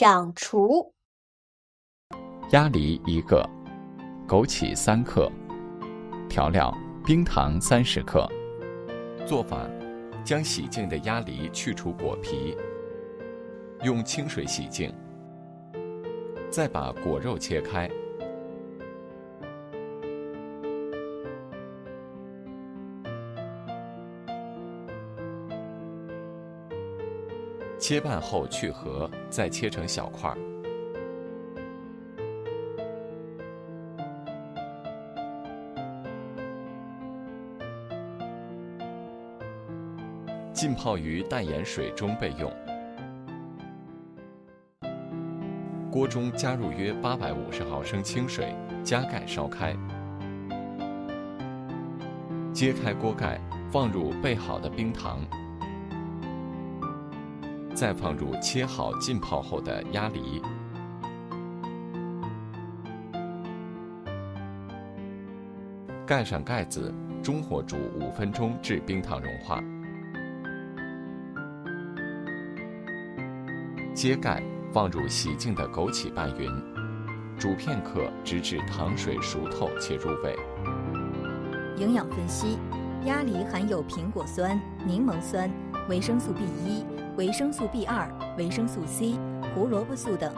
掌厨。鸭梨1个，枸杞3克，调料冰糖30克。做法：将洗净的鸭梨去除果皮，用清水洗净，再把果肉切开，切半后去核，再切成小块。浸泡于淡盐水中备用。锅中加入约850毫升清水，加盖烧开。揭开锅盖，放入备好的冰糖，再放入切好浸泡后的鸭梨，盖上盖子，中火煮5分钟至冰糖融化。揭盖，放入洗净的枸杞拌匀，煮片刻，直至糖水熟透且入味。营养分析：鸭梨含有苹果酸、柠檬酸、维生素 B1、维生素 B2、维生素 C、胡萝卜素等，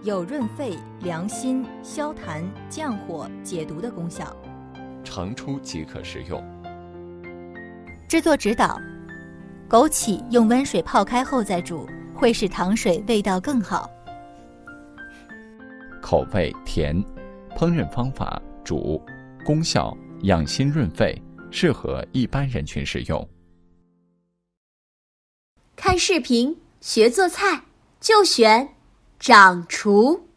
有润肺、凉心、消痰、降火、解毒的功效。盛出即可食用。制作指导：枸杞用温水泡开后再煮，会使糖水味道更好。口味甜，烹饪方法煮，功效养心润肺，适合一般人群食用。看视频学做菜就选掌厨。